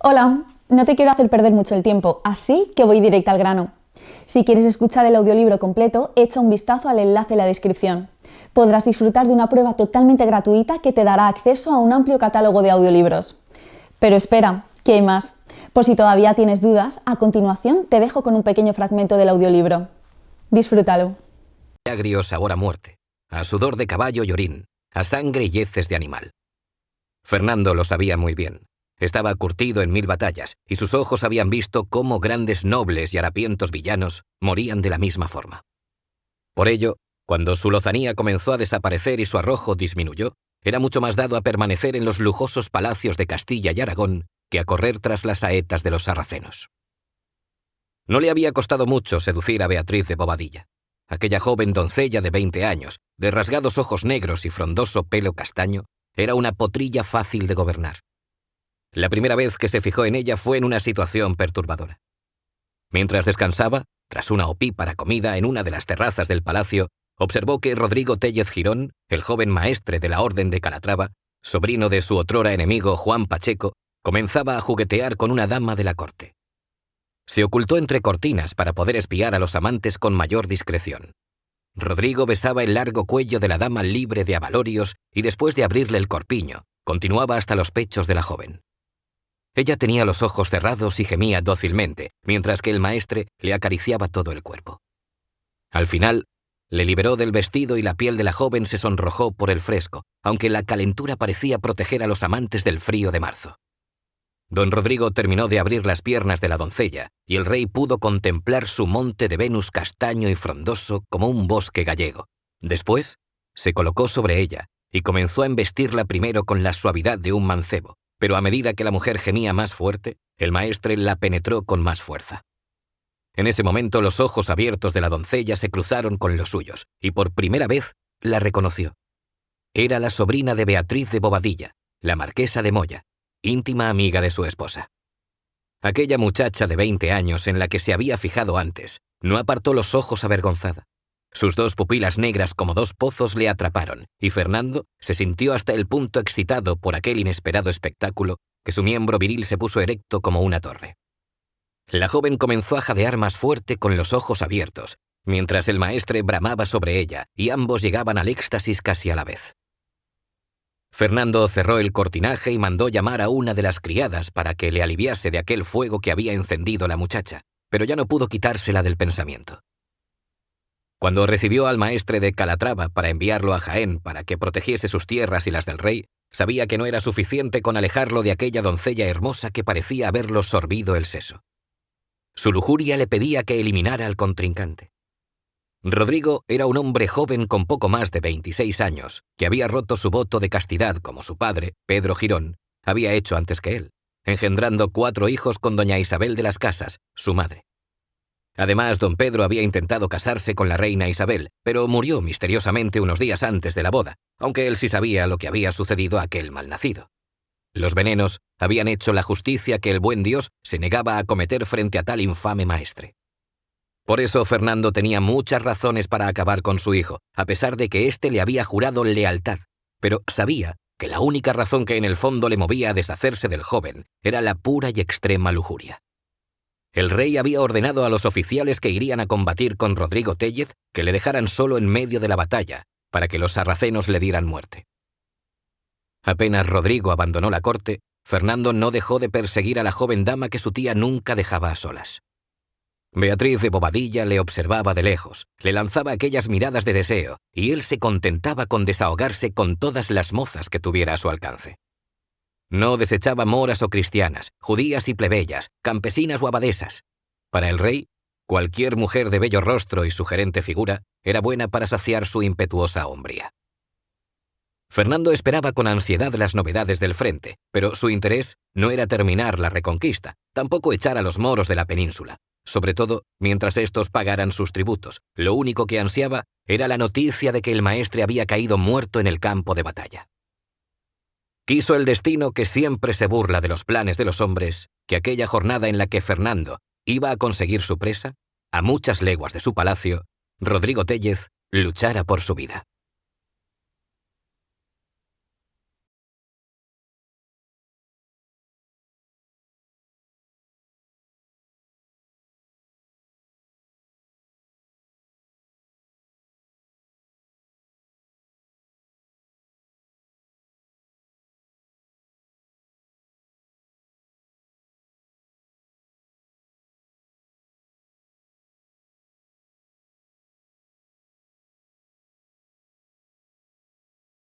Hola, no te quiero hacer perder mucho el tiempo, así que voy directa al grano. Si quieres escuchar el audiolibro completo, echa un vistazo al enlace en la descripción. Podrás disfrutar de una prueba totalmente gratuita que te dará acceso a un amplio catálogo de audiolibros. Pero espera, que hay más. Por si todavía tienes dudas, a continuación te dejo con un pequeño fragmento del audiolibro. Disfrútalo. Agrio sabor a muerte, a sudor de caballo y orín, a sangre y heces de animal. Fernando lo sabía muy bien. Estaba curtido en 1000 batallas, y sus ojos habían visto cómo grandes nobles y harapientos villanos morían de la misma forma. Por ello, cuando su lozanía comenzó a desaparecer y su arrojo disminuyó, era mucho más dado a permanecer en los lujosos palacios de Castilla y Aragón que a correr tras las saetas de los sarracenos. No le había costado mucho seducir a Beatriz de Bobadilla. Aquella joven doncella de 20 años, de rasgados ojos negros y frondoso pelo castaño, era una potrilla fácil de gobernar. La primera vez que se fijó en ella fue en una situación perturbadora. Mientras descansaba, tras una opípara comida en una de las terrazas del palacio, observó que Rodrigo Téllez Girón, el joven maestre de la Orden de Calatrava, sobrino de su otrora enemigo Juan Pacheco, comenzaba a juguetear con una dama de la corte. Se ocultó entre cortinas para poder espiar a los amantes con mayor discreción. Rodrigo besaba el largo cuello de la dama libre de abalorios y después de abrirle el corpiño, continuaba hasta los pechos de la joven. Ella tenía los ojos cerrados y gemía dócilmente, mientras que el maestre le acariciaba todo el cuerpo. Al final, le liberó del vestido y la piel de la joven se sonrojó por el fresco, aunque la calentura parecía proteger a los amantes del frío de marzo. Don Rodrigo terminó de abrir las piernas de la doncella, y el rey pudo contemplar su monte de Venus castaño y frondoso como un bosque gallego. Después, se colocó sobre ella, y comenzó a embestirla primero con la suavidad de un mancebo, pero a medida que la mujer gemía más fuerte, el maestre la penetró con más fuerza. En ese momento los ojos abiertos de la doncella se cruzaron con los suyos, y por primera vez la reconoció. Era la sobrina de Beatriz de Bobadilla, la marquesa de Moya, íntima amiga de su esposa. Aquella muchacha de 20 años en la que se había fijado antes, no apartó los ojos avergonzada. Sus dos pupilas negras como dos pozos le atraparon, y Fernando se sintió hasta el punto excitado por aquel inesperado espectáculo que su miembro viril se puso erecto como una torre. La joven comenzó a jadear más fuerte con los ojos abiertos, mientras el maestre bramaba sobre ella, y ambos llegaban al éxtasis casi a la vez. Fernando cerró el cortinaje y mandó llamar a una de las criadas para que le aliviase de aquel fuego que había encendido la muchacha, pero ya no pudo quitársela del pensamiento. Cuando recibió al maestre de Calatrava para enviarlo a Jaén para que protegiese sus tierras y las del rey, sabía que no era suficiente con alejarlo de aquella doncella hermosa que parecía haberlo sorbido el seso. Su lujuria le pedía que eliminara al contrincante. Rodrigo era un hombre joven con poco más de 26 años, que había roto su voto de castidad como su padre, Pedro Girón, había hecho antes que él, engendrando 4 hijos con doña Isabel de las Casas, su madre. Además, don Pedro había intentado casarse con la reina Isabel, pero murió misteriosamente unos días antes de la boda, aunque él sí sabía lo que había sucedido a aquel malnacido. Los venenos habían hecho la justicia que el buen Dios se negaba a cometer frente a tal infame maestre. Por eso Fernando tenía muchas razones para acabar con su hijo, a pesar de que éste le había jurado lealtad, pero sabía que la única razón que en el fondo le movía a deshacerse del joven era la pura y extrema lujuria. El rey había ordenado a los oficiales que irían a combatir con Rodrigo Téllez que le dejaran solo en medio de la batalla, para que los sarracenos le dieran muerte. Apenas Rodrigo abandonó la corte, Fernando no dejó de perseguir a la joven dama que su tía nunca dejaba a solas. Beatriz de Bobadilla le observaba de lejos, le lanzaba aquellas miradas de deseo, y él se contentaba con desahogarse con todas las mozas que tuviera a su alcance. No desechaba moras o cristianas, judías y plebeyas, campesinas o abadesas. Para el rey, cualquier mujer de bello rostro y sugerente figura era buena para saciar su impetuosa hombría. Fernando esperaba con ansiedad las novedades del frente, pero su interés no era terminar la reconquista, tampoco echar a los moros de la península. Sobre todo, mientras estos pagaran sus tributos, lo único que ansiaba era la noticia de que el maestre había caído muerto en el campo de batalla. Quiso el destino, que siempre se burla de los planes de los hombres, que aquella jornada en la que Fernando iba a conseguir su presa, a muchas leguas de su palacio, Rodrigo Téllez luchara por su vida.